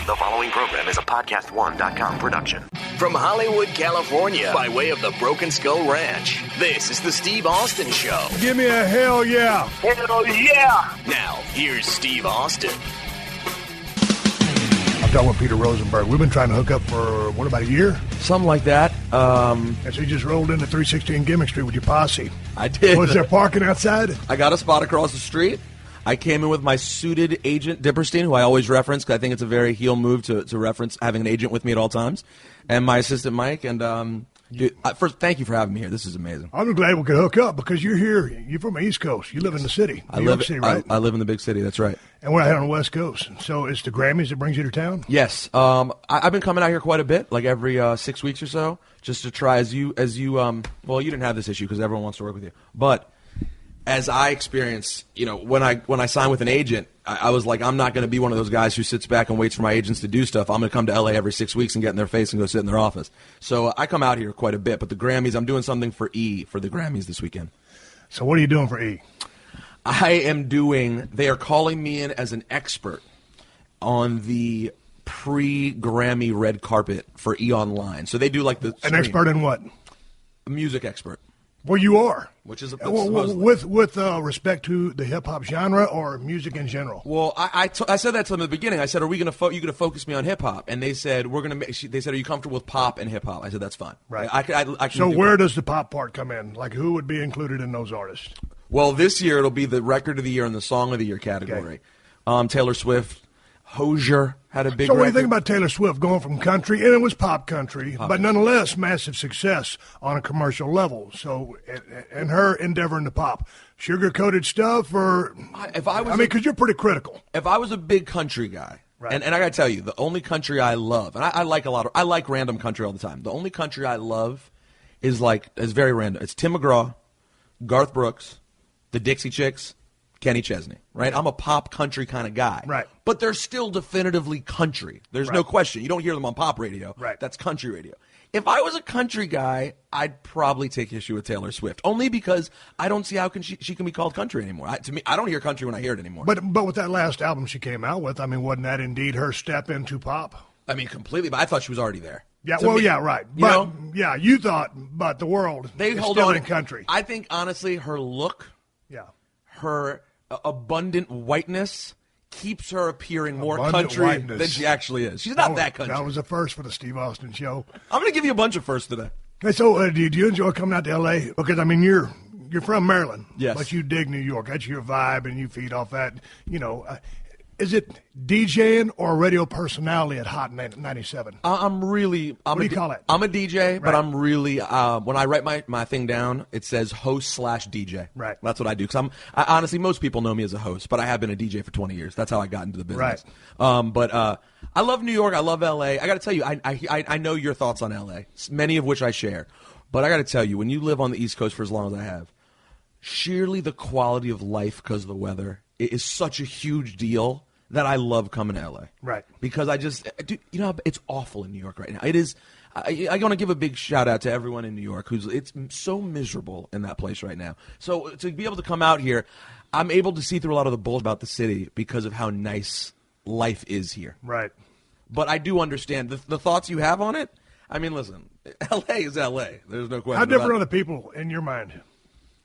The following program is a PodcastOne.com production. From Hollywood, California, by way of the Broken Skull Ranch, this is the Steve Austin Show. Give me a hell yeah. Hell yeah. Now, here's Steve Austin. I'm talking with Peter Rosenberg. We've been trying to hook up for, about a year? Something like that. And so you just rolled into 316 Gimmick Street with your posse. I did. Was there parking outside? I got a spot across the street. I came in with my suited agent, Dipperstein, who I always reference because I think it's a very heel move to reference having an agent with me at all times, and my assistant, Mike. And first, thank you for having me here. This is amazing. I'm glad we could hook up because you're here. You're from the East Coast. You live in the city. New York City, right? I live in the big city. That's right. And we're out here on the West Coast. So it's the Grammys that brings you to town? Yes. I've been coming out here quite a bit, like every 6 weeks or so, just to try well, you didn't have this issue because everyone wants to work with you, but as I experience, when I sign with an agent, I was like, I'm not going to be one of those guys who sits back and waits for my agents to do stuff. I'm going to come to LA every 6 weeks and get in their face and go sit in their office. So I come out here quite a bit. But the Grammys, I'm doing something for the Grammys this weekend. So what are you doing for E? They are calling me in as an expert on the pre-Grammy red carpet for E! Online. So they do like the An expert in what? A music expert. Well, you are. Which is with respect to the hip hop genre or music in general. Well, I said that to them at the beginning. I said, "Are we going to you going to focus me on hip hop?" And they said, "We're going to." They said, "Are you comfortable with pop and hip hop?" I said, "That's fine." Right. I can so where does the pop part come in? Like, who would be included in those artists? Well, this year it'll be the record of the year and the song of the year category. Okay. Taylor Swift. Hosier had a big. So what do you record. think about Taylor Swift going from country, and it was pop country, but nonetheless massive success on a commercial level? So, and her endeavor into pop, sugar-coated stuff, or because you're pretty critical. If I was a big country guy, right. and I got to tell you, the only country I love, and I like random country all the time. The only country I love is very random. It's Tim McGraw, Garth Brooks, the Dixie Chicks, Kenny Chesney, right? I'm a pop country kind of guy. Right. But they're still definitively country. There's no question. You don't hear them on pop radio. Right. That's country radio. If I was a country guy, I'd probably take issue with Taylor Swift, only because I don't see how she can be called country anymore. To me, I don't hear country when I hear it anymore. But with that last album she came out with, wasn't that indeed her step into pop? Completely, but I thought she was already there. Yeah, right. But, you thought, but the world is still in country. I think, honestly, her look, her abundant whiteness keep's her appearing more country than she actually is. She's not that country. That was a first for the Steve Austin Show. I'm going to give you a bunch of firsts today. Hey, so do you enjoy coming out to L.A.? Because, you're from Maryland. Yes. But you dig New York. That's your vibe, and you feed off that. Is it DJing or radio personality at Hot 97? What do you call it? I'm a DJ, right. But I'm really, when I write my thing down, it says host/DJ. Right. That's what I do. Because honestly, most people know me as a host, but I have been a DJ for 20 years. That's how I got into the business. Right. But I love New York. I love LA. I got to tell you, I know your thoughts on LA, many of which I share. But I got to tell you, when you live on the East Coast for as long as I have, sheerly the quality of life because of the weather is such a huge deal that I love coming to LA. Right. Because it's awful in New York right now. It is. I want to give a big shout out to everyone in New York it's so miserable in that place right now. So to be able to come out here, I'm able to see through a lot of the bull about the city because of how nice life is here. Right. But I do understand the thoughts you have on it. Listen, LA is LA. There's no question. How different are the people in your mind?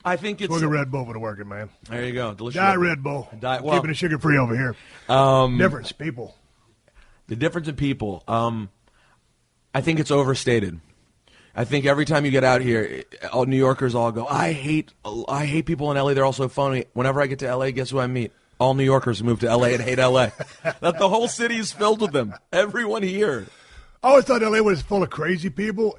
I think it's... Swig a Red Bull for the working man. There you go. Delicious. Diet Red Bull. Keeping it sugar-free over here. Difference, people. The difference in people. I think it's overstated. I think every time you get out here, all New Yorkers all go, I hate people in L.A. They're all so phony. Whenever I get to L.A., guess who I meet? All New Yorkers who move to L.A. and hate L.A. That the whole city is filled with them. Everyone here. I always thought L.A. was full of crazy people.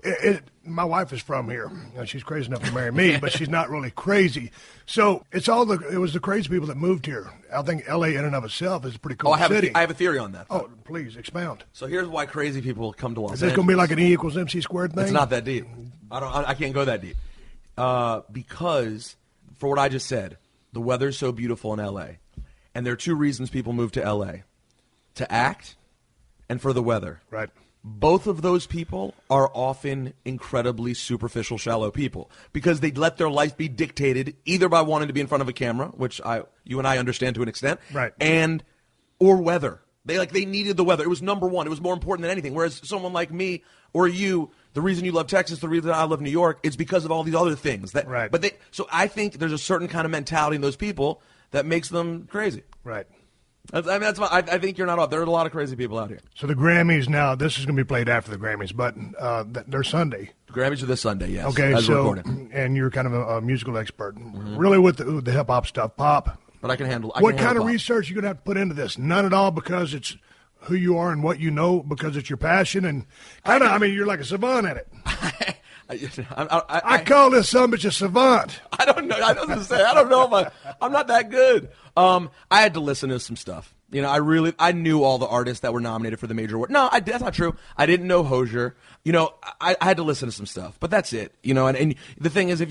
My wife is from here. She's crazy enough to marry me, but she's not really crazy. So it was the crazy people that moved here. I think L.A. in and of itself is a pretty cool city. I have a theory on that. Oh, please, expound. So here's why crazy people come to Los Angeles. Is this going to be like an E equals MC squared thing? It's not that deep. I can't go that deep. Because, for what I just said, the weather's so beautiful in L.A., and there are two reasons people move to L.A. To act and for the weather. Right. Both of those people are often incredibly superficial, shallow people because they let their life be dictated either by wanting to be in front of a camera, which you and I understand to an extent, right, or weather. They needed the weather. It was number one. It was more important than anything. Whereas someone like me or you, the reason you love Texas, the reason I love New York, is because of all these other things. Right. So I think there's a certain kind of mentality in those people that makes them crazy. Right. I think you're not off. There are a lot of crazy people out here. So the Grammys now, this is going to be played after the Grammys, but they're Sunday. The Grammys are this Sunday, yes. Okay, and you're kind of a musical expert. Really with the hip-hop stuff, pop. But I can handle What kind of research are you going to have to put into this? None at all, because it's who you are and what you know, because it's your passion, and you're like a savant at it. I call this son bitch a savant. I don't know. I was going to say, I don't know if I'm not that good. I had to listen to some stuff. I knew all the artists that were nominated for the major award. No, that's not true. I didn't know Hozier. I had to listen to some stuff, but that's it. And the thing is,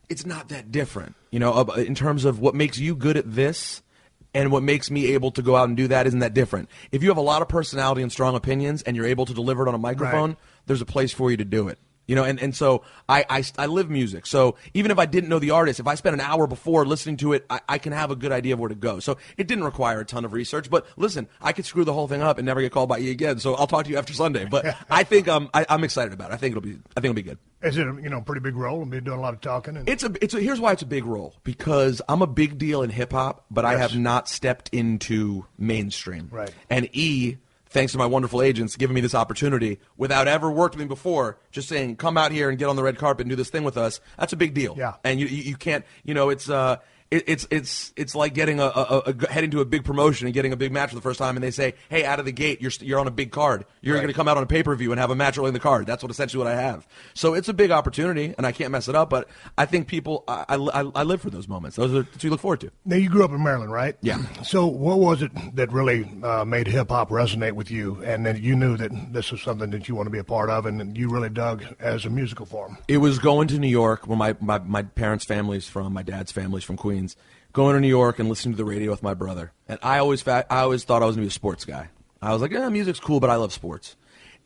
it's not that different, in terms of what makes you good at this and what makes me able to go out and do that isn't that different. If you have a lot of personality and strong opinions and you're able to deliver it on a microphone, right, there's a place for you to do it. And so I live music. So even if I didn't know the artist, if I spent an hour before listening to it, I can have a good idea of where to go. So it didn't require a ton of research. But listen, I could screw the whole thing up and never get called by you again. So I'll talk to you after Sunday. But I think I'm excited about it. I think it'll be good. Is it a pretty big role and be doing a lot of talking? Here's why it's a big role, because I'm a big deal in hip hop, but yes, I have not stepped into mainstream. Right. And thanks to my wonderful agents giving me this opportunity without ever worked with me before, just saying, come out here and get on the red carpet and do this thing with us. That's a big deal. Yeah. And you can't, it's like getting heading to a big promotion and getting a big match for the first time, and they say, hey, out of the gate, you're on a big card. You're going to come out on a pay-per-view and have a match early in the card. That's essentially what I have. So it's a big opportunity, and I can't mess it up, but I think people, I live for those moments. Those are what you look forward to. Now, you grew up in Maryland, right? Yeah. So what was it that really made hip-hop resonate with you, and then you knew that this was something that you want to be a part of, and you really dug as a musical form? It was going to New York, where my parents' family's from, my dad's family's from Queens. Going to New York and listening to the radio with my brother. And I always thought I was going to be a sports guy. I was like, music's cool, but I love sports.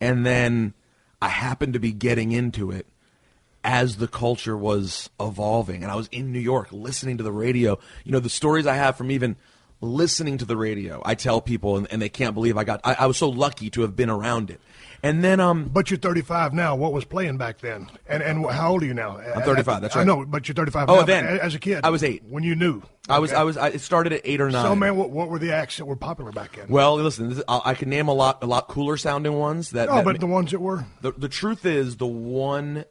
And then I happened to be getting into it as the culture was evolving. And I was in New York listening to the radio. The stories I have from even listening to the radio, I tell people, and they can't believe I was so lucky to have been around it. And then, but you're 35 now. What was playing back then? And how old are you now? I'm 35. That's right. I know, but you're 35 now. Then as a kid, I was 8 when you knew. It started at 8 or 9. So, man, what were the acts that were popular back then? Well, listen, I can name a lot cooler sounding ones. But the ones that were. The truth is, the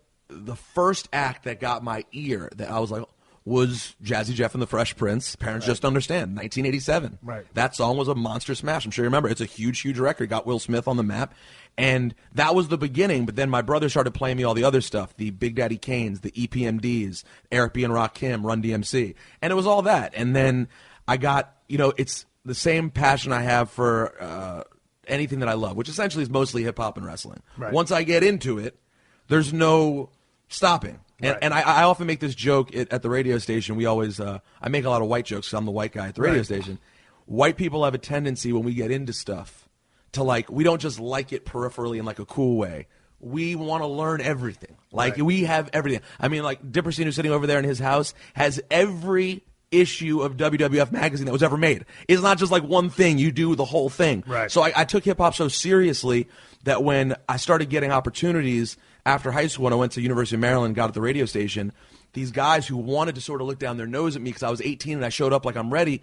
first act that got my ear that I was like, was Jazzy Jeff and the Fresh Prince, Parents Just Understand, 1987. Right. That song was a monster smash. I'm sure you remember. It's a huge, huge record. Got Will Smith on the map. And that was the beginning, but then my brother started playing me all the other stuff, the Big Daddy Kanes, the EPMDs, Eric B. and Rakim, Run DMC. And it was all that. And then I got, it's the same passion I have for anything that I love, which essentially is mostly hip-hop and wrestling. Right. Once I get into it, there's no stopping. And I often make this joke at the radio station. We always I make a lot of white jokes because I'm the white guy at the radio station. White people have a tendency when we get into stuff to we don't just like it peripherally in a cool way. We want to learn everything. We have everything. I mean, Dipperstein, who's sitting over there in his house, has every issue of WWF magazine that was ever made. It's not just one thing. You do the whole thing. Right. So I took hip-hop so seriously that when I started getting opportunities after high school, when I went to University of Maryland, got at the radio station, these guys who wanted to sort of look down their nose at me because I was 18 and I showed up like I'm ready,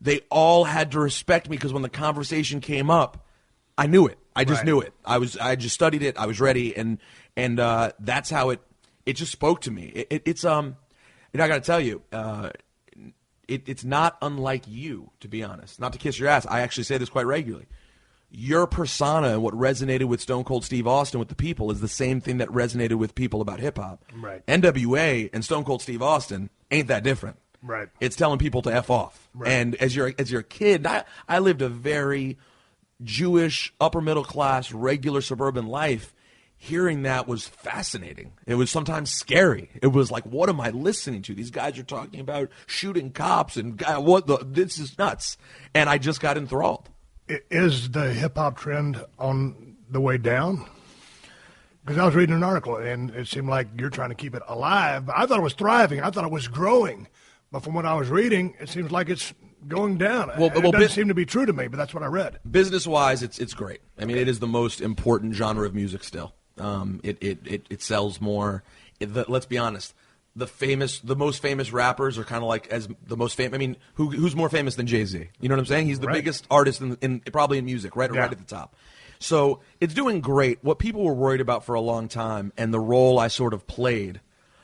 they all had to respect me because when the conversation came up, I knew it. I just knew it. I just studied it. I was ready, and that's how it just spoke to me. It's I got to tell you, it's not unlike you, to be honest. Not to kiss your ass. I actually say this quite regularly. Your persona and what resonated with Stone Cold Steve Austin with the people is the same thing that resonated with people about hip-hop. Right. NWA and Stone Cold Steve Austin ain't that different. Right. It's telling people to F off. Right. And as you're a kid, I lived a very Jewish, upper-middle-class, regular suburban life. Hearing that was fascinating. It was sometimes scary. It was like, what am I listening to? These guys are talking about shooting cops and this is nuts. And I just got enthralled. Is the hip-hop trend on the way down? Because I was reading an article, and it seemed like you're trying to keep it alive. I thought it was thriving. I thought it was growing. But from what I was reading, it seems like it's going down. Well, it doesn't seem to be true to me, but that's what I read. Business-wise, it's great. I mean, it is the most important genre of music still. It sells more. Let's be honest. The most famous rappers are kind of like as the most famous. I mean, who's more famous than Jay-Z? You know what I'm saying? He's the biggest artist in probably in music, right at the top. So it's doing great. What people were worried about for a long time, and the role I sort of played,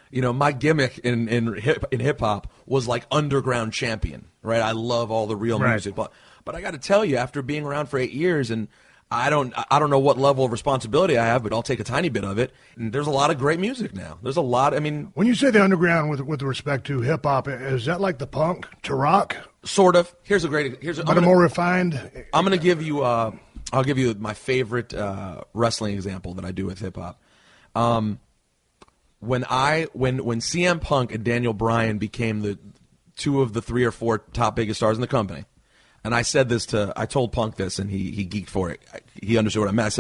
you know, my gimmick in hip hop was like underground champion, right? I love all the real music, but I got to tell you, after being around for 8 years, and I don't know what level of responsibility I have, but I'll take a tiny bit of it. And there's a lot of great music now. There's a lot. I mean, when you say the underground with respect to hip hop, is that like the punk to rock? Sort of. Here's more refined. I'm going to give you. I'll give you my favorite wrestling example that I do with hip hop. When CM Punk and Daniel Bryan became the two of the 3 or 4 top biggest stars in the company, and I told Punk this, and he geeked for it. He understood what I meant.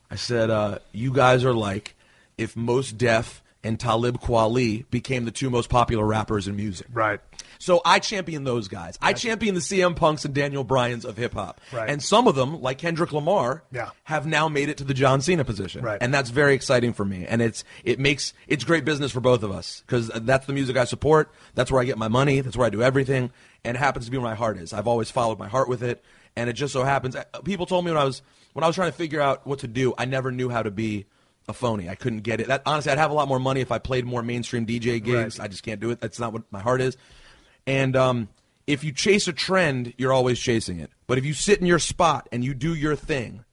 I said, you guys are like if Mos Def and Talib Kweli became the 2 most popular rappers in music. Right. So I champion those guys. I champion the CM Punks and Daniel Bryans of hip-hop. Right. And some of them, like Kendrick Lamar, have now made it to the John Cena position. Right. And that's very exciting for me. And it's great business for both of us because that's the music I support. That's where I get my money. That's where I do everything. And it happens to be where my heart is. I've always followed my heart with it. And it just so happens. People told me when I was trying to figure out what to do, I never knew how to be a phony. I couldn't get it. Honestly, I'd have a lot more money if I played more mainstream DJ gigs. Right. I just can't do it. That's not what my heart is. And if you chase a trend, you're always chasing it. But if you sit in your spot and you do your thing,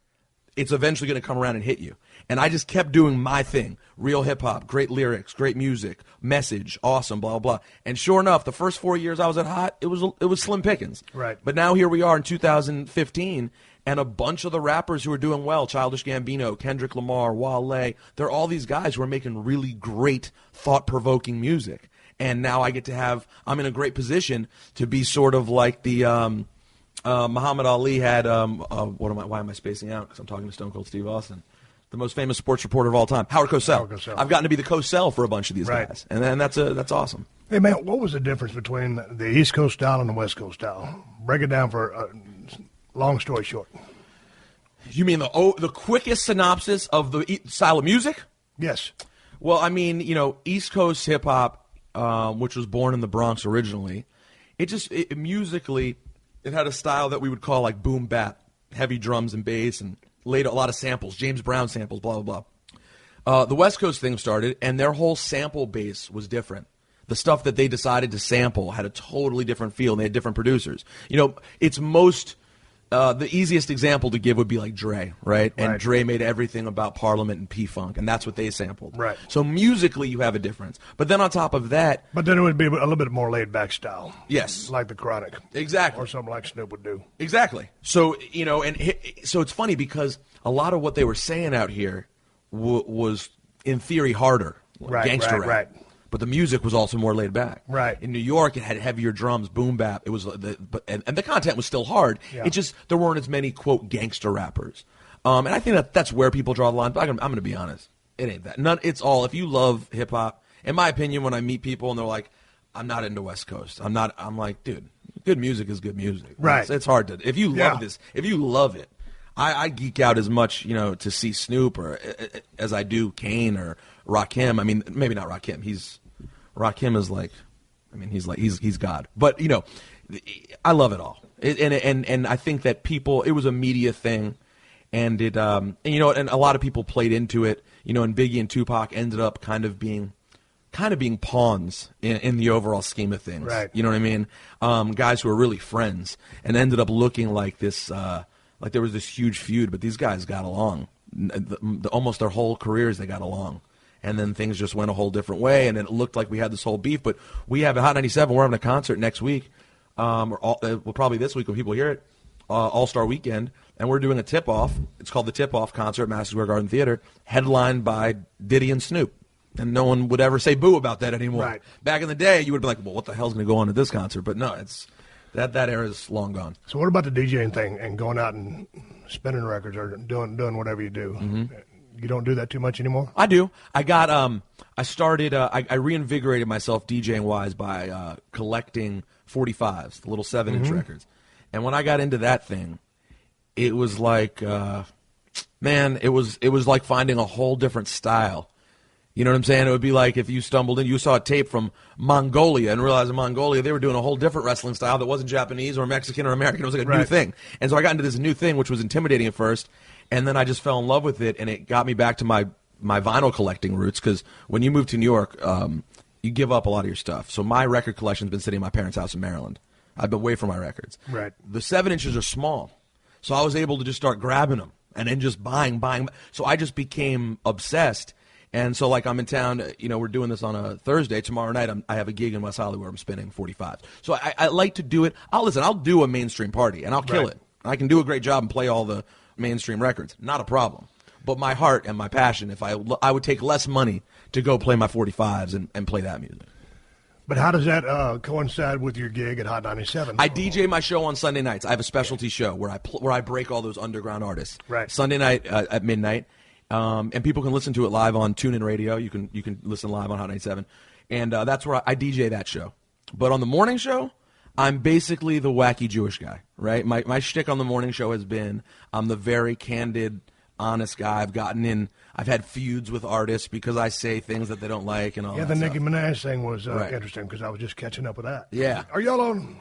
it's eventually going to come around and hit you. And I just kept doing my thing. Real hip-hop, great lyrics, great music, message, awesome, blah, blah, blah. And sure enough, the first 4 years I was at Hot, it was slim pickings. Right. But now here we are in 2015, and a bunch of the rappers who are doing well, Childish Gambino, Kendrick Lamar, Wale, they're all these guys who are making really great, thought-provoking music. And now I'm in a great position to be sort of like the Muhammad Ali had, why am I spacing out? Because I'm talking to Stone Cold Steve Austin. The most famous sports reporter of all time, Howard Cosell. I've gotten to be the Cosell for a bunch of these guys. And that's awesome. Hey, man, what was the difference between the East Coast style and the West Coast style? Break it down for a long story short. You mean the quickest synopsis of the style of music? Yes. Well, I mean, East Coast hip-hop, which was born in the Bronx originally, musically, it had a style that we would call like boom bap, heavy drums and bass, and laid a lot of samples, James Brown samples, blah, blah, blah. The West Coast thing started, and their whole sample base was different. The stuff that they decided to sample had a totally different feel, and they had different producers. It's the easiest example to give would be like Dre, right? And Dre made everything about Parliament and P-Funk, and that's what they sampled. Right. So musically, you have a difference. But then on top of that... But then it would be a little bit more laid-back style. Yes. Like the Chronic. Exactly. Or something like Snoop would do. Exactly. So, so it's funny because a lot of what they were saying out here was, in theory, harder. Gangster rap. Right. But the music was also more laid back. Right. In New York, it had heavier drums, boom bap. It was, and the content was still hard. Yeah. It just there weren't as many quote gangster rappers. And I think that's where people draw the line. But I'm going to be honest, it ain't that. It's all if you love hip hop. In my opinion, when I meet people and they're like, "I'm not into West Coast," I'm like, dude, good music is good music. Right. It's hard to if you love this, if you love it. I geek out as much, to see Snoop or as I do Kane or Rakim. I mean, maybe not Rakim. Rakim is like, he's God. But I love it all. And I think that it was a media thing, and it and a lot of people played into it. And Biggie and Tupac ended up kind of being pawns in the overall scheme of things. Right. You know what I mean? Guys who were really friends and ended up looking like this. Like there was this huge feud, but these guys got along. Almost their whole careers, they got along. And then things just went a whole different way, and it looked like we had this whole beef. But we have a Hot 97. We're having a concert next week, probably this week when people hear it, All-Star Weekend, and we're doing a tip-off. It's called the Tip-Off Concert at Madison Square Garden Theater, headlined by Diddy and Snoop. And no one would ever say boo about that anymore. Right. Back in the day, you would be like, well, what the hell's going to go on at this concert? But no, that era is long gone. So what about the DJing thing and going out and spinning records or doing whatever you do? Mm-hmm. You don't do that too much anymore? I do. I got I started I reinvigorated myself DJing wise by collecting 45s, the little 7-inch records. And when I got into that thing, it was like, man, it was like finding a whole different style. You know what I'm saying? It would be like if you stumbled in, you saw a tape from Mongolia and realized in Mongolia they were doing a whole different wrestling style that wasn't Japanese or Mexican or American. It was like a new thing. And so I got into this new thing, which was intimidating at first, and then I just fell in love with it, and it got me back to my vinyl collecting roots, because when you move to New York, you give up a lot of your stuff. So my record collection's been sitting in my parents' house in Maryland. I've been away from my records. Right. The 7-inches are small, so I was able to just start grabbing them and then just buying. So I just became obsessed. And so, like, I'm in town, we're doing this on a Thursday. Tomorrow night, I have a gig in West Hollywood where I'm spinning 45. So I like to do it. I'll do a mainstream party, and I'll kill it. I can do a great job and play all the mainstream records. Not a problem. But my heart and my passion, if I would take less money to go play my 45s and play that music. But how does that coincide with your gig at Hot 97? I DJ my show on Sunday nights. I have a specialty show where I break all those underground artists. Right. Sunday night at midnight. And people can listen to it live on TuneIn Radio. You can listen live on Hot 97. And that's where I DJ that show. But on the morning show, I'm basically the wacky Jewish guy, right? My shtick on the morning show has been I'm the very candid, honest guy. I've had feuds with artists because I say things that they don't like and all that. Yeah, the stuff. Nicki Minaj thing was interesting because I was just catching up with that. Yeah. Are y'all on...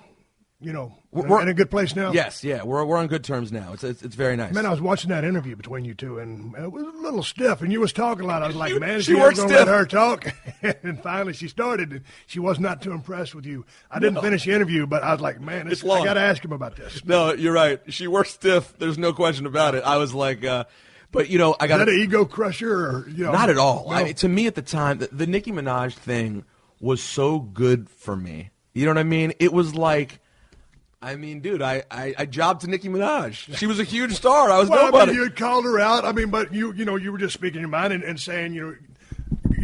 we're in a good place now? Yes, yeah. We're on good terms now. It's very nice. Man, I was watching that interview between you two, and it was a little stiff, and you was talking a lot. I was like, man, she works going to let her talk? And finally she started, and she was not too impressed with you. I didn't finish the interview, but I was like, man, it's long. I got to ask him about this. No, you're right. She works stiff. There's no question about it. I was like, but, I got... Is that an ego crusher? Or, Not at all. No? To me at the time, the Nicki Minaj thing was so good for me. You know what I mean? It was like... dude, I jobbed to Nicki Minaj. She was a huge star. I was nobody. You had called her out. But you were just speaking your mind and saying, you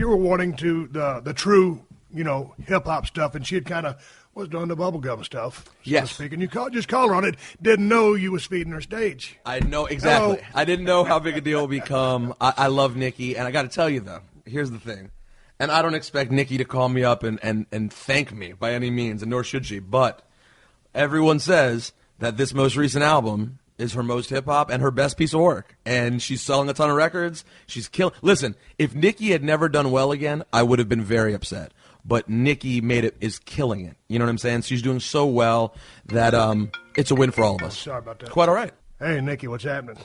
were wanting to the true, hip hop stuff, and she had kind of was doing the bubblegum stuff. Yes. So to speak, and you just called her on it. Didn't know you was feeding her stage. I know exactly. Hello. I didn't know how big a deal it would become. I love Nicki, and I got to tell you though, here's the thing, and I don't expect Nicki to call me up and thank me by any means, and nor should she, but. Everyone says that this most recent album is her most hip-hop and her best piece of work. And she's selling a ton of records. She's killing. Listen, if Nicki had never done well again, I would have been very upset. But Nicki is killing it. You know what I'm saying? She's doing so well that it's a win for all of us. Sorry about that. Quite all right. Hey, Nicki, what's happening?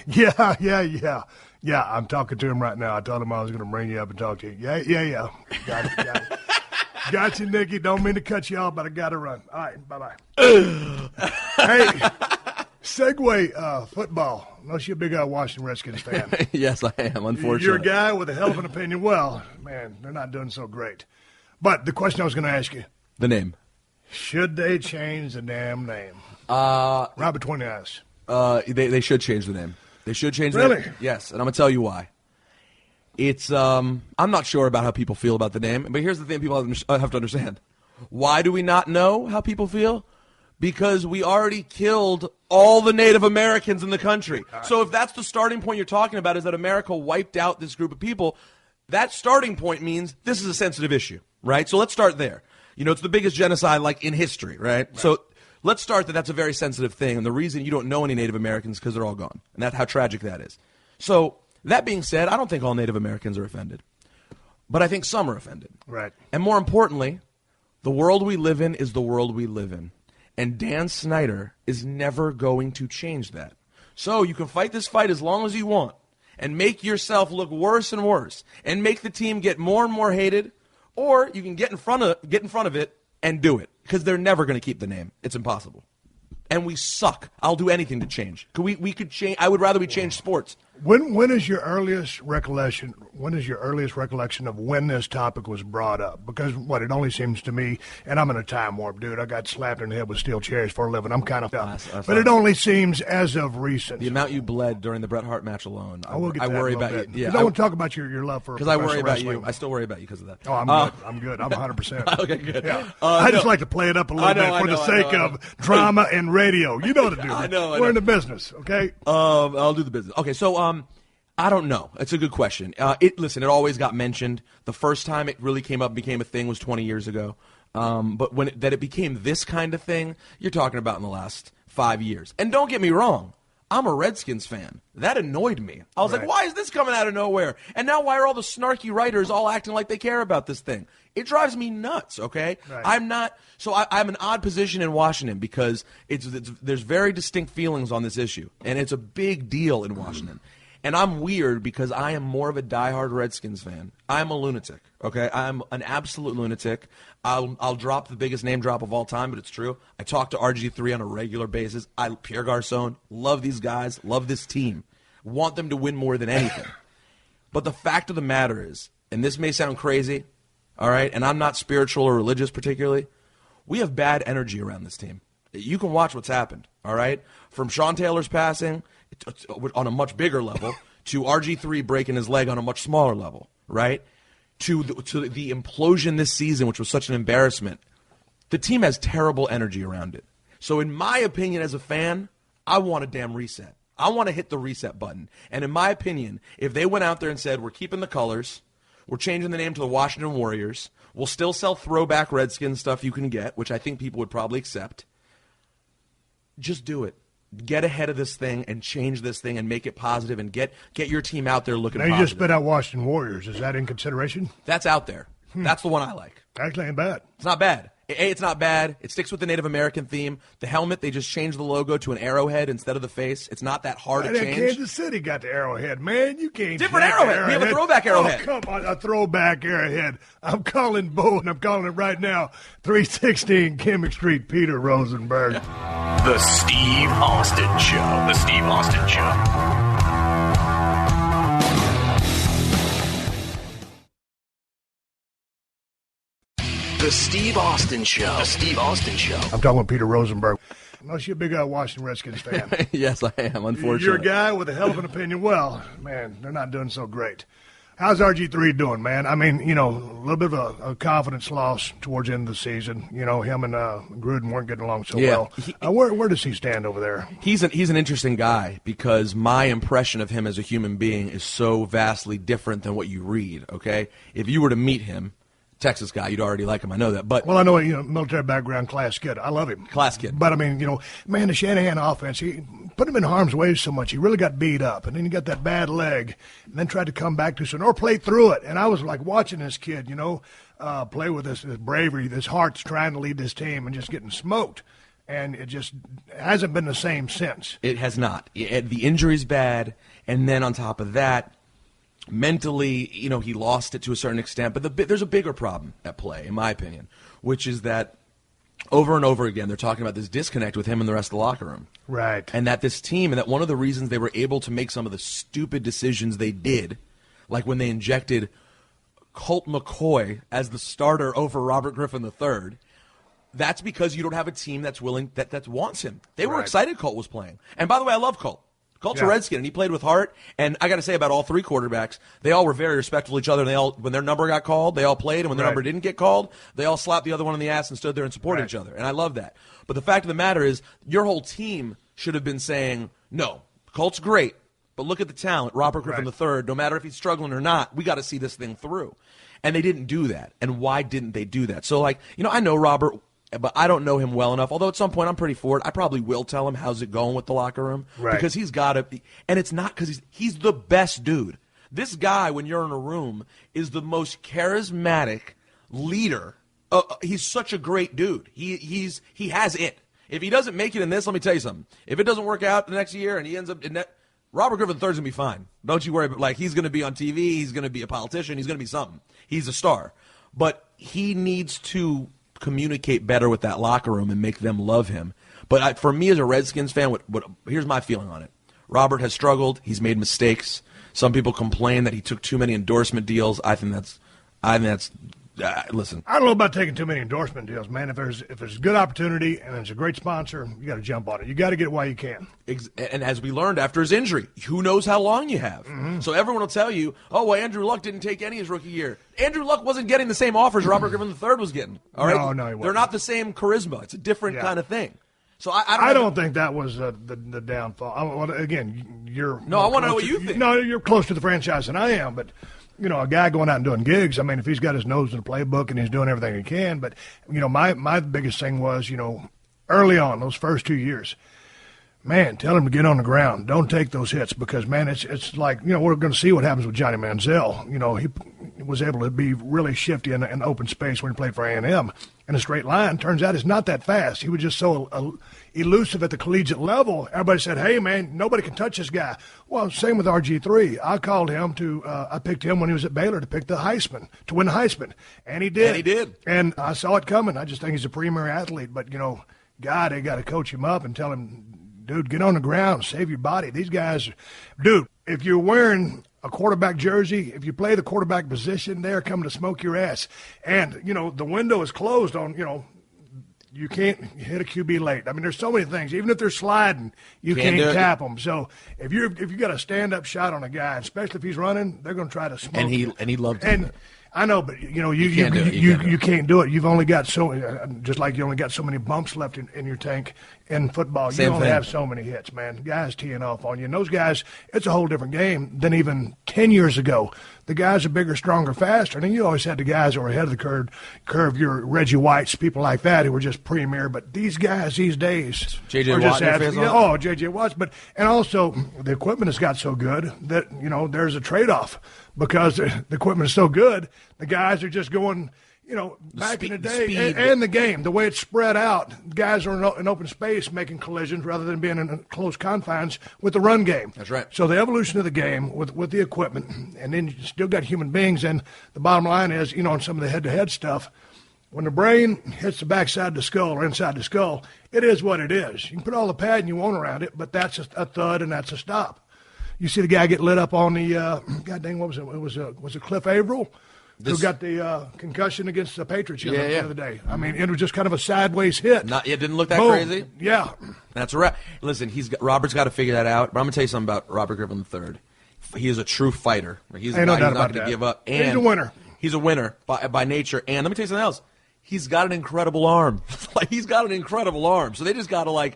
Yeah. I'm talking to him right now. I told him I was going to bring you up and talk to you. Yeah. Got it. Got you, Nicki. Don't mean to cut you off, but I got to run. All right, bye-bye. Hey, segue football. Unless you're a big Washington Redskins fan. Yes, I am, unfortunately. You're a guy with a hell of an opinion. Well, man, they're not doing so great. But the question I was going to ask you. The name. Should they change the damn name? Right between the eyes. They should change the name. They should change the Really? name. Yes, and I'm going to tell you why. It's I'm not sure about how people feel about the name, but here's the thing people have to understand. Why do we not know how people feel? Because we already killed all the Native Americans in the country. So if that's the starting point you're talking about, is that America wiped out this group of people, that starting point means this is a sensitive issue, right? So let's start there. It's the biggest genocide like in history, right? So let's start that's a very sensitive thing, and the reason you don't know any Native Americans is because they're all gone, and that's how tragic that is. So that being said, I don't think all Native Americans are offended. But I think some are offended. Right. And more importantly, the world we live in is the world we live in. And Dan Snyder is never going to change that. So you can fight this fight as long as you want and make yourself look worse and worse and make the team get more and more hated, or you can get in front of it and do it, because they're never going to keep the name. It's impossible. And we suck. I'll do anything to change. We could change. I would rather we change sports. When is your earliest recollection? When is your earliest recollection of when this topic was brought up? Because it only seems to me, and I'm in a time warp, dude. I got slapped in the head with steel chairs for a living. I'm kind of, but it only seems as of recent. The amount you bled during the Bret Hart match alone. I will get that worry in a about bit. you. Yeah, I want to talk about your love for. Because I worry about wrestling. you. I still worry about you because of that. Oh, I'm good. I'm 100%. Okay, good. Yeah. I just like to play it up a little bit for the sake of drama and radio. You know what to do. I know. We're in the business, okay? I'll do the business. Okay, so I don't know. It's a good question. Listen, it always got mentioned. The first time it really came up, became a thing, was 20 years ago. But that it became this kind of thing, you're talking about in the last 5 years. And don't get me wrong, I'm a Redskins fan. That annoyed me. I was like, why is this coming out of nowhere? And now why are all the snarky writers all acting like they care about this thing? It drives me nuts, okay? Right. I'm an odd position in Washington because there's very distinct feelings on this issue, and it's a big deal in Washington. And I'm weird because I am more of a diehard Redskins fan. I'm a lunatic, okay? I'm an absolute lunatic. I'll drop the biggest name drop of all time, but it's true. I talk to RG3 on a regular basis. Pierre Garçon, love these guys, love this team, want them to win more than anything. But the fact of the matter is, and this may sound crazy, all right, and I'm not spiritual or religious particularly, we have bad energy around this team. You can watch what's happened, all right? From Sean Taylor's passing on a much bigger level to RG3 breaking his leg on a much smaller level, right? To the implosion this season, which was such an embarrassment. The team has terrible energy around it. So in my opinion as a fan, I want a damn reset. I want to hit the reset button. And in my opinion, if they went out there and said, we're keeping the colors, we're changing the name to the Washington Warriors, we'll still sell throwback Redskins stuff you can get, which I think people would probably accept, just do it. Get ahead of this thing and change this thing and make it positive and get your team out there looking positive. Now you just spit out Washington Warriors. Is that in consideration? That's out there. That's the one I like. Actually ain't bad. It's not bad. It's not bad. It sticks with the Native American theme. The helmet, they just changed the logo to an arrowhead instead of the face. It's not that hard to change. Kansas City got the arrowhead, man. You can't. Different arrowhead. We have a throwback arrowhead. Oh, come on, a throwback arrowhead. I'm calling Bo, and I'm calling it right now. 316 Kimmick Street, Peter Rosenberg. The Steve Austin Show. The Steve Austin Show. The Steve Austin Show. The Steve Austin Show. I'm talking with Peter Rosenberg. Unless you're a big Washington Redskins fan. Yes, I am, unfortunately. You're a guy with a hell of an opinion. Well, man, they're not doing so great. How's RG3 doing, man? I mean, a little bit of a confidence loss towards the end of the season. Him and Gruden weren't getting along so well. Where does he stand over there? He's an interesting guy because my impression of him as a human being is so vastly different than what you read, okay? If you were to meet him, Texas guy, you'd already like him. I know that. But well, I know, military background, class kid. I love him. Class kid. But, I mean, man, the Shanahan offense, he put him in harm's way so much. He really got beat up. And then he got that bad leg and then tried to come back too soon or play through it. And I was like watching this kid, play with this bravery, this heart's trying to lead this team and just getting smoked. And it just hasn't been the same since. It has not. The injury's bad. And then on top of that, mentally, he lost it to a certain extent. But there's a bigger problem at play, in my opinion, which is that over and over again they're talking about this disconnect with him and the rest of the locker room. Right. And that this team, and that one of the reasons they were able to make some of the stupid decisions they did, like when they injected Colt McCoy as the starter over Robert Griffin III, that's because you don't have a team that's willing, that wants him. They were excited Colt was playing. And by the way, I love Colt. Colt's a Redskin, and he played with heart. And I got to say about all three quarterbacks, they all were very respectful of each other. And they all, when their number got called, they all played. And when their number didn't get called, they all slapped the other one in the ass and stood there and supported each other. And I love that. But the fact of the matter is, your whole team should have been saying, no, Colt's great, but look at the talent. Robert Griffin III, no matter if he's struggling or not, we got to see this thing through. And they didn't do that. And why didn't they do that? So, I know Robert, but I don't know him well enough. Although at some point I'm pretty for it. I probably will tell him how's it going with the locker room. Right. Because he's got to be. And it's not because he's the best dude. This guy, when you're in a room, is the most charismatic leader. He's such a great dude. He has it. If he doesn't make it in this, let me tell you something. If it doesn't work out the next year and he ends up in that, Robert Griffin III's going to be fine. Don't you worry. But he's going to be on TV. He's going to be a politician. He's going to be something. He's a star. But he needs to communicate better with that locker room and make them love him. But for me as a Redskins fan, here's my feeling on it. Robert has struggled. He's made mistakes. Some people complain that he took too many endorsement deals. I think that's listen. I don't know about taking too many endorsement deals, man. If there's a good opportunity and there's a great sponsor, you got to jump on it. You got to get it while you can. And as we learned after his injury, who knows how long you have. Mm-hmm. So everyone will tell you, Andrew Luck didn't take any his rookie year. Andrew Luck wasn't getting the same offers Robert Griffin III was getting. All right? No, he wasn't. They're not the same charisma. It's a different kind of thing. So I don't think that was the downfall. Again, I want to know what you think. No, you're closer to the franchise than I am, but a guy going out and doing gigs. I mean, if he's got his nose in the playbook and he's doing everything he can, but my biggest thing was early on those first 2 years. Man, tell him to get on the ground. Don't take those hits because, man, it's like, we're going to see what happens with Johnny Manziel. He was able to be really shifty in open space when he played for A&M. In a straight line, turns out he's not that fast. He was just so elusive at the collegiate level. Everybody said, hey, man, nobody can touch this guy. Well, same with RG3. I called him I picked him when he was at Baylor to pick the Heisman, to win the Heisman. And he did. And I saw it coming. I just think he's a premier athlete. But, God, they got to coach him up and tell him, dude, get on the ground, save your body. These guys, dude, if you're wearing a quarterback jersey, if you play the quarterback position, they're coming to smoke your ass. And, the window is closed on, you can't hit a QB late. I mean, there's so many things. Even if they're sliding, you can't tap them. So if you got a stand-up shot on a guy, especially if he's running, they're going to try to smoke him. And he loved it. I know, but you can't do it. You've only got just like you only got so many bumps left in your tank in football. You only have so many hits, man. Guys teeing off on you. And those guys, it's a whole different game than even 10 years ago. The guys are bigger, stronger, faster. And then you always had the guys who were ahead of the curve, your Reggie Whites, people like that who were just premier. But these guys these days J.J. are Watt, just J.J. Watts. And also the equipment has got so good that, there's a trade-off. Because the equipment is so good, the guys are just going, back in the day. And the game, the way it's spread out, guys are in open space making collisions rather than being in close confines with the run game. That's right. So the evolution of the game with the equipment, and then you still got human beings. And the bottom line is, on some of the head-to-head stuff, when the brain hits the backside of the skull or inside the skull, it is what it is. You can put all the padding you want around it, but that's a thud and that's a stop. You see the guy get lit up on the, God dang, what was it? Was it Cliff Averill who got the concussion against the Patriots the other day? I mean, it was just kind of a sideways hit. It didn't look that Boom. crazy? Yeah. That's right. Listen, Robert's got to figure that out. But I'm going to tell you something about Robert Griffin III. He is a true fighter. He's a guy who's not going to give up. And he's a winner. He's a winner by nature. And let me tell you something else. He's got an incredible arm. He's got an incredible arm. So they just got to,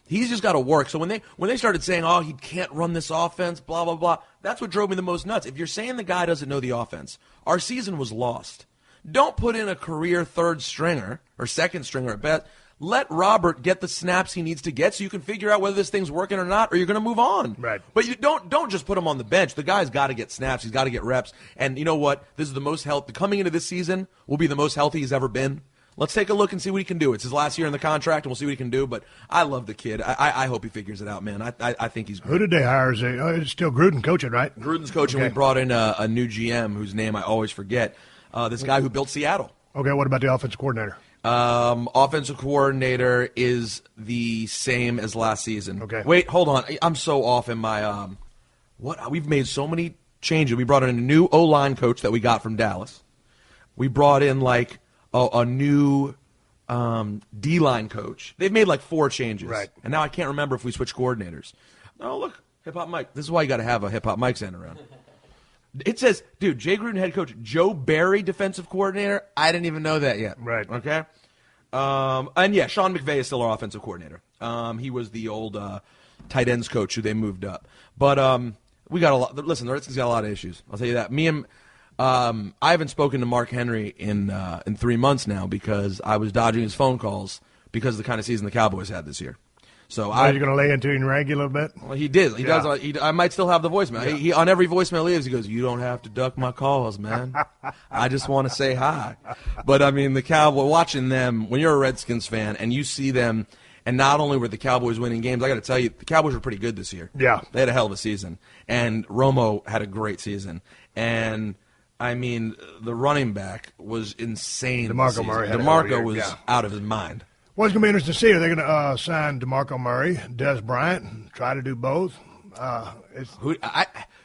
he's just got to work. So when they started saying, oh, he can't run this offense, blah, blah, blah, that's what drove me the most nuts. If you're saying the guy doesn't know the offense, our season was lost. Don't put in a career third stringer or second stringer at best. Let Robert get the snaps he needs to get so you can figure out whether this thing's working or not, or you're going to move on. Right. But you don't just put him on the bench. The guy's got to get snaps. He's got to get reps. And you know what? This is the most healthy. Coming into this season will be the most healthy he's ever been. Let's take a look and see what he can do. It's his last year in the contract, and we'll see what he can do. But I love the kid. I hope he figures it out, man. I think he's great. Who did they hire? It's still Gruden coaching, right? Gruden's coaching. Okay. We brought in a new GM whose name I always forget. This guy who built Seattle. Okay, what about the offensive coordinator? Offensive coordinator is the same as last season. Okay. Wait, hold on. I'm so off in my we've made so many changes. We brought in a new O-line coach that we got from Dallas. We brought in a new D-line coach. They've made 4 changes. Right. And now I can't remember if we switched coordinators. Oh, look, Hip Hop Mike. This is why you got to have a Hip Hop Mike standing around. It says, dude, Jay Gruden head coach, Joe Barry defensive coordinator. I didn't even know that yet. Right. Okay. And yeah, Sean McVay is still our offensive coordinator. He was the old tight ends coach who they moved up. But we got a lot. Listen, the Redskins got a lot of issues. I'll tell you that. I haven't spoken to Mark Henry in 3 months now because I was dodging his phone calls because of the kind of season the Cowboys had this year. So you're going to lay into him a little bit? Well, he did. He does. I might still have the voicemail. Yeah. He on every voicemail he leaves, he goes, "You don't have to duck my calls, man. I just want to say hi." But I mean, the Cowboys, watching them, when you're a Redskins fan and you see them, and not only were the Cowboys winning games, I got to tell you, the Cowboys were pretty good this year. Yeah, they had a hell of a season, and Romo had a great season, and I mean, the running back was insane. DeMarco Murray. DeMarco was out of his mind. Well, it's going to be interesting to see. Are they going to sign DeMarco Murray, Des Bryant, try to do both?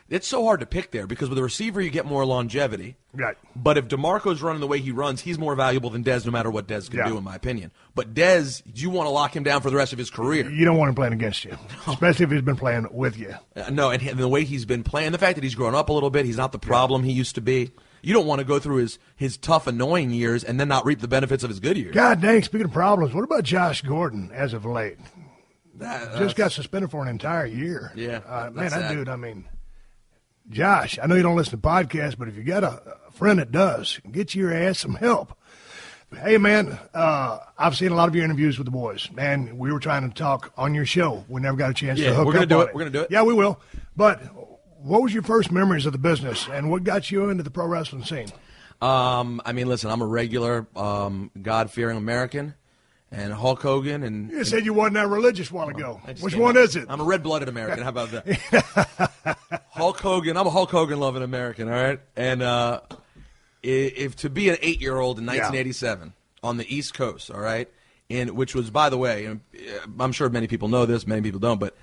It's so hard to pick there because with a receiver you get more longevity. Right. But if DeMarco's running the way he runs, he's more valuable than Des no matter what Des can do, in my opinion. But Des, you want to lock him down for the rest of his career. You don't want him playing against you, especially if he's been playing with you. No, and the way he's been playing, the fact that he's grown up a little bit, he's not the problem he used to be. You don't want to go through his tough, annoying years and then not reap the benefits of his good years. God dang, speaking of problems, what about Josh Gordon as of late? Just got suspended for an entire year. Yeah. Man, that dude, Josh, I know you don't listen to podcasts, but if you got a friend that does, get your ass some help. Hey, man, I've seen a lot of your interviews with the boys, and we were trying to talk on your show. We never got a chance to hook up. We're going to do it. We're going to do it. Yeah, we will. But what was your first memories of the business, and what got you into the pro wrestling scene? Listen, I'm a regular God-fearing American, and Hulk Hogan. And you said you wasn't that religious a while ago. Which one is it? I'm a red-blooded American. How about that? Hulk Hogan. I'm a Hulk Hogan-loving American, all right? And if to be an 8-year-old in 1987 on the East Coast, all right, which was, by the way, I'm sure many people know this, many people don't, but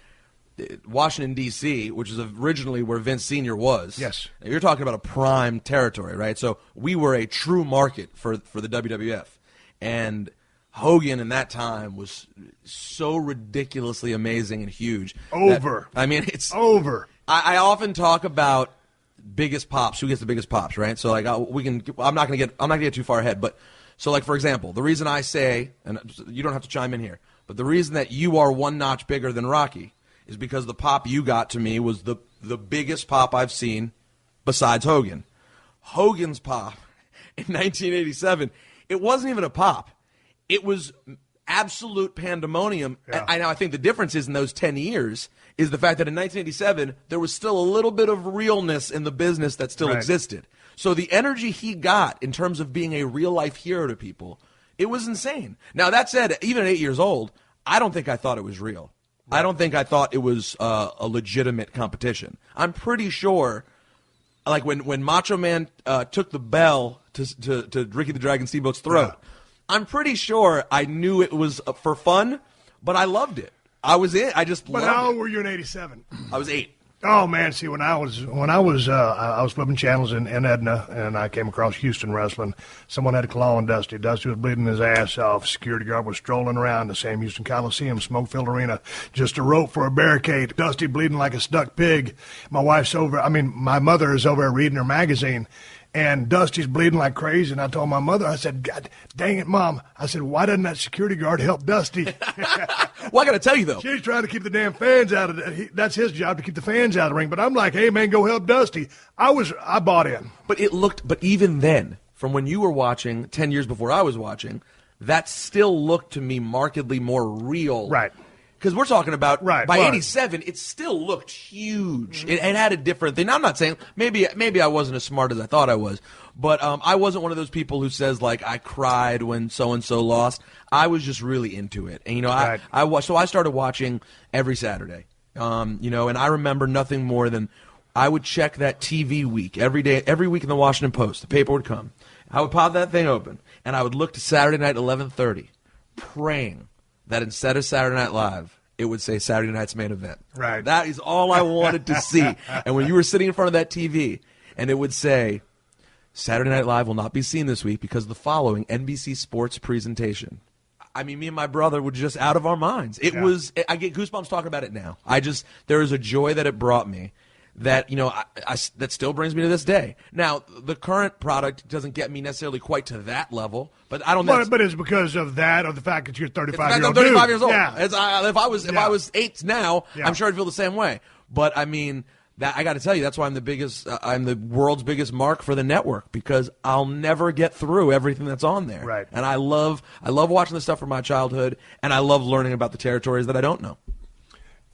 Washington, D.C., which is originally where Vince Sr. was. Yes. Now, you're talking about a prime territory, right? So we were a true market for the WWF. And Hogan in that time was so ridiculously amazing and huge. It's over. I often talk about biggest pops, who gets the biggest pops, right? So I'm not going to get too far ahead, but so like for example, the reason I say, and you don't have to chime in here, but the reason that you are one notch bigger than Rocky is because the pop you got to me was the biggest pop I've seen besides Hogan. Hogan's pop in 1987, it wasn't even a pop. It was absolute pandemonium. Yeah. I think the difference is in those 10 years is the fact that in 1987, there was still a little bit of realness in the business that still existed. So the energy he got in terms of being a real-life hero to people, it was insane. Now, that said, even at 8 years old, I don't think I thought it was real. Right. I don't think I thought it was a legitimate competition. I'm pretty sure, like when Macho Man took the bell to Ricky the Dragon Steamboat's throat, I'm pretty sure I knew it was for fun, but I loved it. I was in. I just. But how old were you in '87? I was 8. Oh man, see when I was flipping channels in Edna, and I came across Houston wrestling. Someone had a claw on Dusty. Dusty was bleeding his ass off. Security guard was strolling around the same Houston Coliseum, smoke-filled arena, just a rope for a barricade. Dusty bleeding like a stuck pig. My mother is over there reading her magazine. And Dusty's bleeding like crazy, and I told my mother, I said, God dang it, Mom. I said, why doesn't that security guard help Dusty? Well, I got to tell you, though. She's trying to keep the damn fans out of it. That's his job, to keep the fans out of the ring. But I'm like, hey, man, go help Dusty. I bought in. But even then, from when you were watching, 10 years before I was watching, that still looked to me markedly more real. Right. Because we're talking about, by 87, it still looked huge. It had a different thing. Now, I'm not saying, maybe I wasn't as smart as I thought I was, but I wasn't one of those people who says, like, I cried when so-and-so lost. I was just really into it. And, so I started watching every Saturday, and I remember nothing more than I would check that TV week every day, every week in the Washington Post. The paper would come. I would pop that thing open, and I would look to Saturday night 11:30, praying that instead of Saturday Night Live, it would say Saturday Night's Main Event. Right. That is all I wanted to see. And when you were sitting in front of that TV, and it would say, Saturday Night Live will not be seen this week because of the following NBC Sports presentation. I mean, me and my brother were just out of our minds. I get goosebumps talking about it now. There is a joy that it brought me that, that still brings me to this day. Now, the current product doesn't get me necessarily quite to that level, but I don't know. But it's because of that, or the fact that you're 35 years old. I'm 35 years old. Yeah. If I was 8 now, I'm sure I'd feel the same way. But I mean, that I got to tell you, that's why I'm the world's biggest mark for the network, because I'll never get through everything that's on there. Right. And I love watching the stuff from my childhood, and I love learning about the territories that I don't know.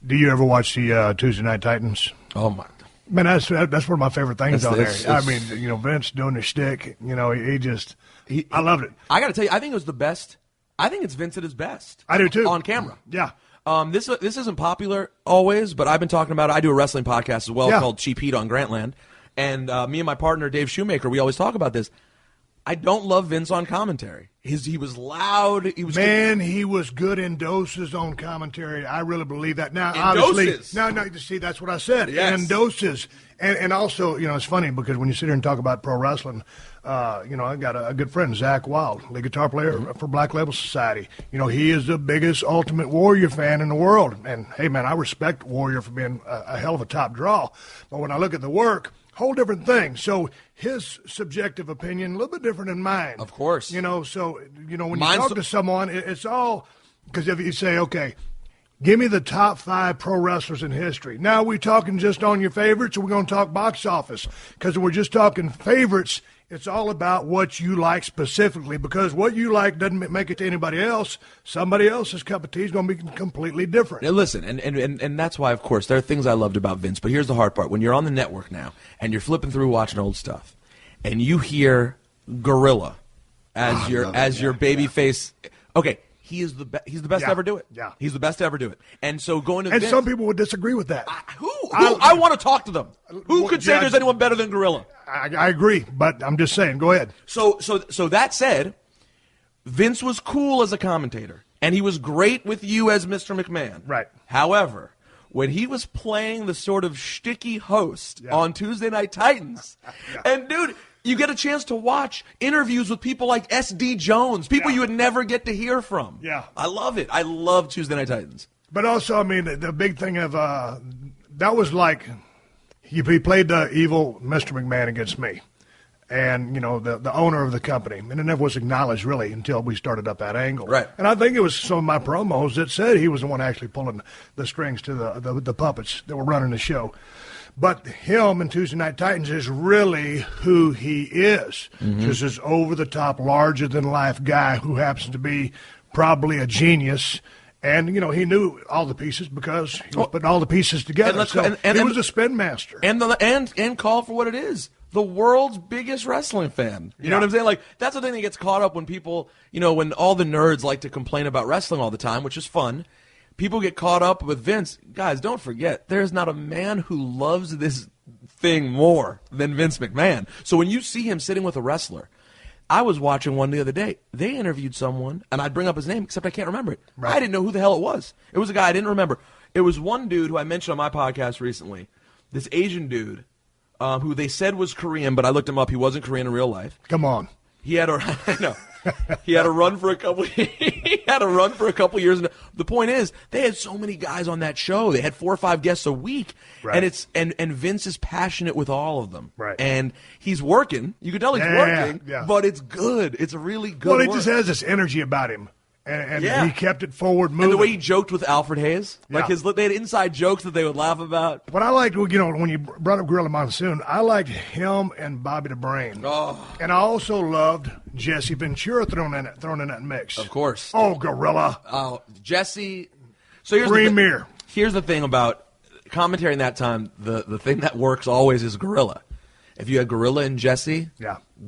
Do you ever watch the Tuesday Night Titans? Oh my. Man, that's one of my favorite things on there. I mean, Vince doing his shtick, I loved it. I got to tell you, I think it was the best. I think it's Vince at his best. I do too. On camera. Yeah. This isn't popular always, but I've been talking about it. I do a wrestling podcast as well called Cheap Heat on Grantland, and me and my partner Dave Shoemaker, we always talk about this. I don't love Vince on commentary. He was loud. He was good in doses on commentary. I really believe that. Now, in obviously, doses. No, see, that's what I said. Yes. In doses. And also, it's funny because when you sit here and talk about pro wrestling, I got a good friend, Zach Wild, the guitar player for Black Label Society. He is the biggest Ultimate Warrior fan in the world. And, hey, man, I respect Warrior for being a hell of a top draw. But when I look at the work, whole different thing. So his subjective opinion, a little bit different than mine. Of course. When you talk to someone, it's all because if you say, okay, give me the top 5 pro wrestlers in history. Now, are we talking just on your favorites, or we're going to talk box office? Because we're just talking favorites, it's all about what you like specifically, because what you like doesn't make it to anybody else. Somebody else's cup of tea is going to be completely different. Now listen, and that's why, of course, there are things I loved about Vince, but here's the hard part. When you're on the network now, and you're flipping through watching old stuff, and you hear Guerilla as your baby face, okay, he's the best to ever do it. Yeah. He's the best to ever do it. And so going to And Vince, some people would disagree with that. I want to talk to them. Who could say there's anyone better than Guerilla? I agree, but I'm just saying. Go ahead. So that said, Vince was cool as a commentator, and he was great with you as Mr. McMahon. Right. However, when he was playing the sort of shticky host on Tuesday Night Titans, and dude, you get a chance to watch interviews with people like S.D. Jones, people you would never get to hear from. Yeah. I love it. I love Tuesday Night Titans. But also, I mean, the big thing of that was like he played the evil Mr. McMahon against me, and the owner of the company, and it never was acknowledged really until we started up that angle. Right. And I think it was some of my promos that said he was the one actually pulling the strings to the puppets that were running the show. But him and Tuesday Night Titans is really who he is. Just this over-the-top, larger-than-life guy who happens to be probably a genius. And, he knew all the pieces because he was putting all the pieces together. He was a spin master. And call for what it is. The world's biggest wrestling fan. You know what I'm saying? Like, that's the thing that gets caught up when people, when all the nerds like to complain about wrestling all the time, which is fun. People get caught up with Vince. Guys, don't forget, there's not a man who loves this thing more than Vince McMahon. So when you see him sitting with a wrestler, I was watching one the other day. They interviewed someone, and I'd bring up his name, except I can't remember it. Right. I didn't know who the hell it was. It was a guy I didn't remember. It was one dude who I mentioned on my podcast recently, this Asian dude who they said was Korean, but I looked him up. He wasn't Korean in real life. Come on. He had he had a run for a couple. He had a run for a couple years. The point is, they had so many guys on that show. They had 4 or 5 guests a week, and and Vince is passionate with all of them. Right. And he's working. You can tell he's working, but it's good. It's a really good. Well, he just has this energy about him. And he kept it forward moving. And the way he joked with Alfred Hayes. Like they had inside jokes that they would laugh about. What I liked, when you brought up Guerilla Monsoon, I liked him and Bobby the Brain. Oh. And I also loved Jesse Ventura thrown in that mix. Of course. Oh, Guerilla. Oh, Jesse. So here's the thing about commentary in that time. The thing that works always is Guerilla. If you had Guerilla and Jesse,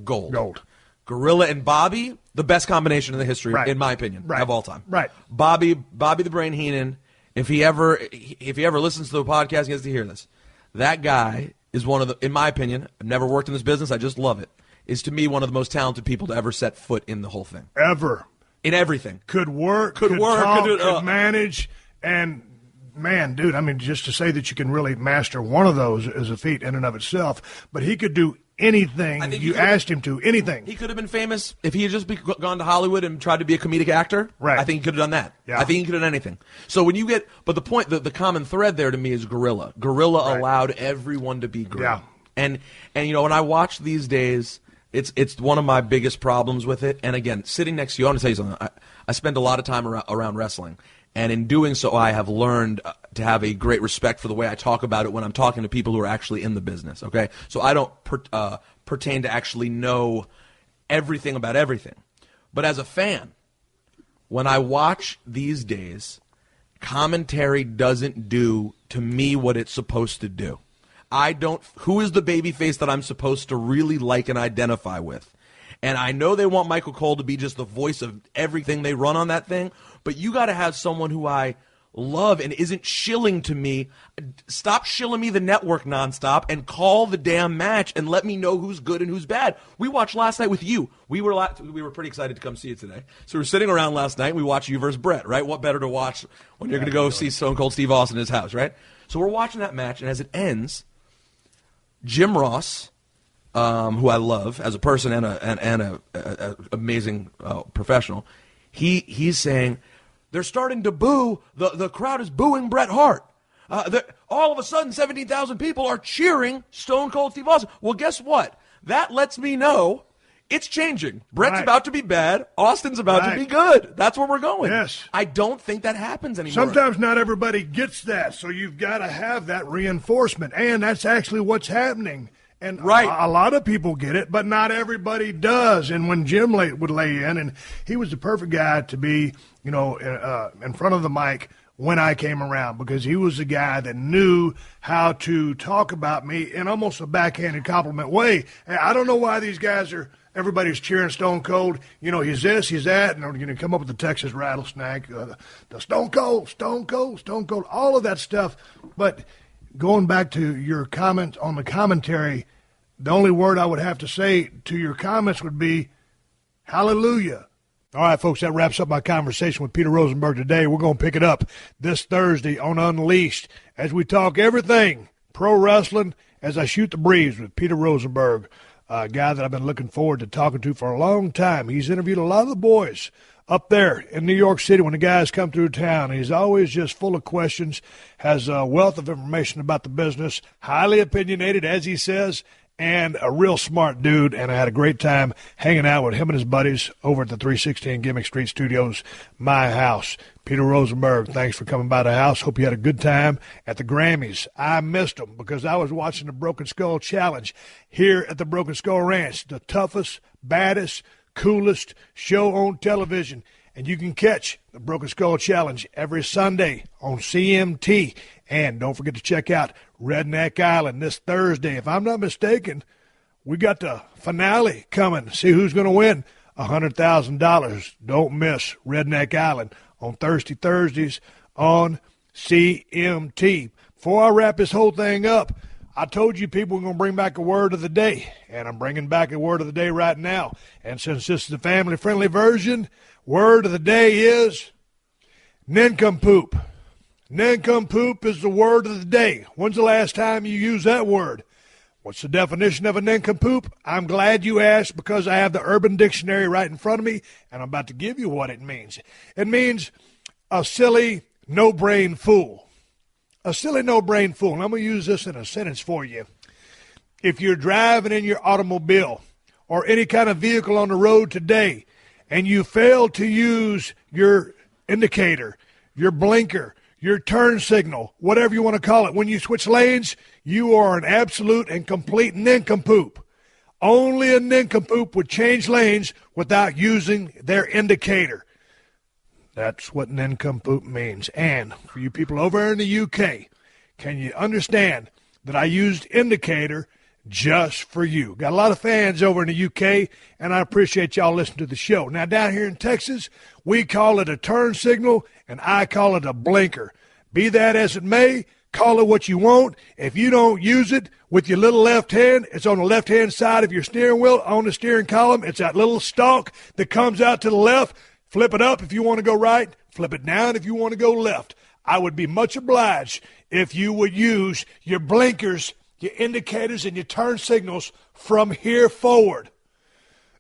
gold. Guerilla and Bobby, the best combination in the history, in my opinion, of all time. Right. Bobby the Brain Heenan. If he ever listens to the podcast, he has to hear this. That guy is one of the, in my opinion, I've never worked in this business, I just love it, is to me one of the most talented people to ever set foot in the whole thing. Ever. In everything. Could work, could talk, could manage, and man, dude, I mean, just to say that you can really master one of those is a feat in and of itself, but he could do anything you asked him to, anything. He could have been famous if he had just gone to Hollywood and tried to be a comedic actor. Right. I think he could have done that. Yeah. I think he could have done anything. So when you get, but the point, the common thread there to me is Guerilla. Guerilla allowed everyone to be Guerilla. Yeah. And when I watch these days, it's one of my biggest problems with it. And again, sitting next to you, I want to tell you something. I spend a lot of time around wrestling. And in doing so, I have learned to have a great respect for the way I talk about it when I'm talking to people who are actually in the business, okay? So I don't pertain to actually know everything about everything. But as a fan, when I watch these days, commentary doesn't do to me what it's supposed to do. Who is the babyface that I'm supposed to really like and identify with? And I know they want Michael Cole to be just the voice of everything they run on that thing, but you got to have someone who I love and isn't shilling to me, stop shilling me the network nonstop and call the damn match and let me know who's good and who's bad. We watched last night with you. We were pretty excited to come see it today. So we were sitting around last night and we watched you versus Brett, right? What better to watch when you're going to go see Stone Cold Steve Austin in his house, right? So we're watching that match, and as it ends, Jim Ross, who I love as a person and a amazing professional, he's saying, they're starting to boo. The crowd is booing Bret Hart. All of a sudden, 17,000 people are cheering Stone Cold Steve Austin. Well, guess what? That lets me know it's changing. Bret's about to be bad. Austin's about to be good. That's where we're going. Yes. I don't think that happens anymore. Sometimes not everybody gets that, so you've got to have that reinforcement, and that's actually what's happening. And a lot of people get it, but not everybody does. And when Jim would lay in, and he was the perfect guy to be, in front of the mic when I came around, because he was the guy that knew how to talk about me in almost a backhanded compliment way. And I don't know why these guys everybody's cheering Stone Cold. He's this, he's that, and they're going to come up with the Texas Rattlesnake, the Stone Cold, all of that stuff. But going back to your comment on the commentary, the only word I would have to say to your comments would be hallelujah. All right, folks, that wraps up my conversation with Peter Rosenberg today. We're going to pick it up this Thursday on Unleashed as we talk everything pro wrestling as I shoot the breeze with Peter Rosenberg, a guy that I've been looking forward to talking to for a long time. He's interviewed a lot of the boys up there in New York City when the guys come through town. He's always just full of questions, has a wealth of information about the business, highly opinionated, as he says, and a real smart dude. And I had a great time hanging out with him and his buddies over at the 316 Gimmick Street Studios, my house. Peter Rosenberg, thanks for coming by the house. Hope you had a good time at the Grammys. I missed them because I was watching the Broken Skull Challenge here at the Broken Skull Ranch, the toughest, baddest, coolest show on television. And you can catch the Broken Skull Challenge every Sunday on CMT. And don't forget to check out Redneck Island this Thursday. If I'm not mistaken, we got the finale coming. See who's going to win $100,000. Don't miss Redneck Island on Thursdays on CMT. Before I wrap this whole thing up, I told you people were going to bring back a word of the day, and I'm bringing back a word of the day right now. And since this is a family-friendly version, word of the day is nincompoop. Nincompoop is the word of the day. When's the last time you used that word? What's the definition of a nincompoop? I'm glad you asked because I have the Urban Dictionary right in front of me, and I'm about to give you what it means. It means a silly, no-brain fool. A silly, no-brain fool. And I'm going to use this in a sentence for you. If you're driving in your automobile or any kind of vehicle on the road today and you fail to use your indicator, your blinker, your turn signal, whatever you want to call it, when you switch lanes, you are an absolute and complete nincompoop. Only a nincompoop would change lanes without using their indicator. That's what nincompoop means. And for you people over in the UK, can you understand that I used indicator just for you? Got a lot of fans over in the UK, and I appreciate y'all listening to the show. Now, down here in Texas, we call it a turn signal, and I call it a blinker. Be that as it may, call it what you want. If you don't use it with your little left hand, it's on the left-hand side of your steering wheel, on the steering column. It's that little stalk that comes out to the left. Flip it up if you want to go right. Flip it down if you want to go left. I would be much obliged if you would use your blinkers, your indicators, and your turn signals from here forward.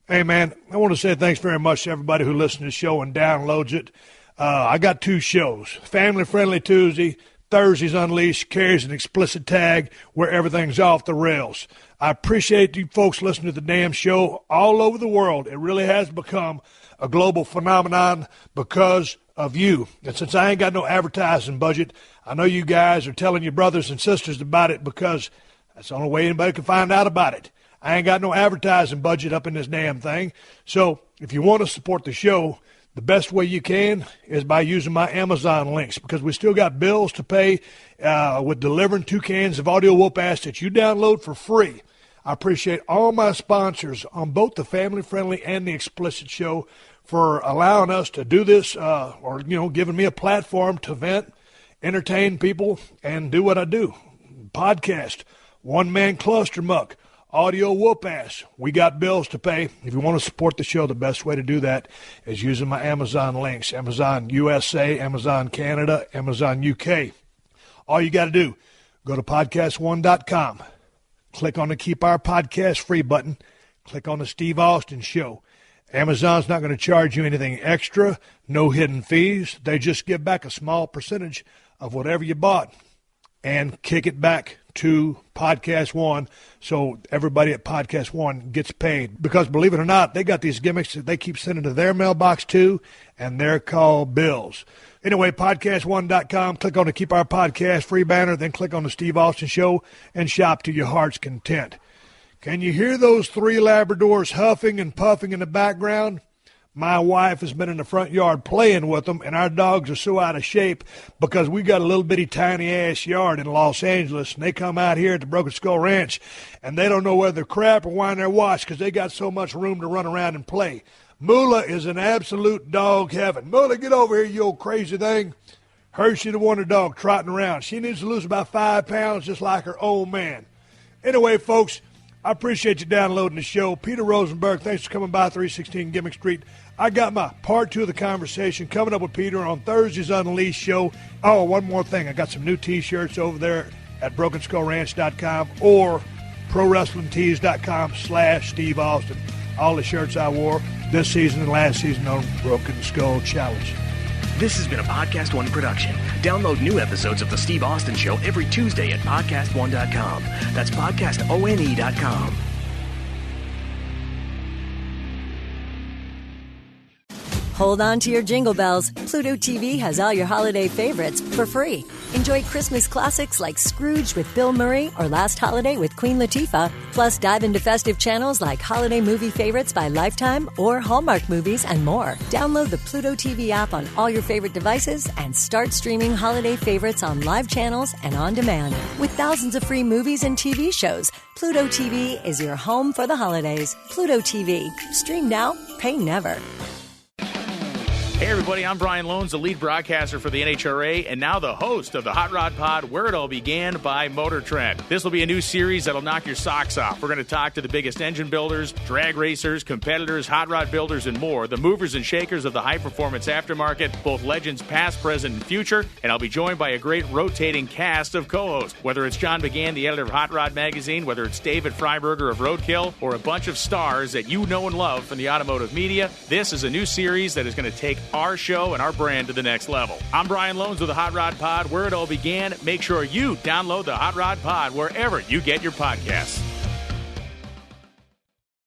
Hey, man, I want to say thanks very much to everybody who listens to the show and downloads it. I got two shows, Family Friendly Tuesday, Thursdays Unleashed, carries an explicit tag where everything's off the rails. I appreciate you folks listening to the damn show all over the world. It really has become a global phenomenon because of you. And since I ain't got no advertising budget, I know you guys are telling your brothers and sisters about it because that's the only way anybody can find out about it. I ain't got no advertising budget up in this damn thing. So if you want to support the show, the best way you can is by using my Amazon links because we still got bills to pay with delivering 2 cans of Audio Whoop-Ass that you download for free. I appreciate all my sponsors on both the Family Friendly and the Explicit Show for allowing us to do this or, giving me a platform to vent entertain people and do what I do. Podcast, one-man cluster muck, audio whoop-ass. We got bills to pay. If you want to support the show, the best way to do that is using my Amazon links. Amazon USA, Amazon Canada, Amazon UK. All you got to do, go to PodcastOne.com. Click on the Keep Our Podcast Free button. Click on the Steve Austin Show. Amazon's not going to charge you anything extra, no hidden fees. They just give back a small percentage of whatever you bought and kick it back to Podcast One so everybody at Podcast One gets paid. Because believe it or not, they got these gimmicks that they keep sending to their mailbox too, and they're called bills. Anyway, PodcastOne.com, click on the Keep Our Podcast Free banner, then click on the Steve Austin Show and shop to your heart's content. Can you hear those 3 Labradors huffing and puffing in the background? My wife has been in the front yard playing with them, and our dogs are so out of shape because we got a little bitty tiny-ass yard in Los Angeles, and they come out here at the Broken Skull Ranch, and they don't know whether crap or wind their watch because they got so much room to run around and play. Moolah is an absolute dog heaven. Moolah, get over here, you old crazy thing. Hershey, the wonder dog, trotting around. She needs to lose about 5 pounds just like her old man. Anyway, folks, I appreciate you downloading the show. Peter Rosenberg, thanks for coming by 316 Gimmick Street. I got my part 2 of the conversation coming up with Peter on Thursday's Unleashed show. Oh, one more thing. I got some new T-shirts over there at BrokenSkullRanch.com or ProWrestlingTees.com/Steve Austin. All the shirts I wore this season and last season on Broken Skull Challenge. This has been a Podcast One production. Download new episodes of The Steve Austin Show every Tuesday at PodcastOne.com. That's PodcastOne.com. Hold on to your jingle bells. Pluto TV has all your holiday favorites for free. Enjoy Christmas classics like Scrooge with Bill Murray or Last Holiday with Queen Latifah. Plus, dive into festive channels like Holiday Movie Favorites by Lifetime or Hallmark Movies and more. Download the Pluto TV app on all your favorite devices and start streaming holiday favorites on live channels and on demand. With thousands of free movies and TV shows, Pluto TV is your home for the holidays. Pluto TV. Stream now, pay never. Hey everybody, I'm Brian Lones, the lead broadcaster for the NHRA, and now the host of the Hot Rod Pod, Where It All Began by Motor Trend. This will be a new series that'll knock your socks off. We're going to talk to the biggest engine builders, drag racers, competitors, hot rod builders, and more, the movers and shakers of the high-performance aftermarket, both legends past, present, and future, and I'll be joined by a great rotating cast of co-hosts. Whether it's John McMahon, the editor of Hot Rod Magazine, whether it's David Freiberger of Roadkill, or a bunch of stars that you know and love from the automotive media, this is a new series that is going to take our show and our brand to the next level. I'm Brian Lones with the Hot Rod Pod, Where It All Began. Make sure you download the Hot Rod Pod wherever you get your podcasts.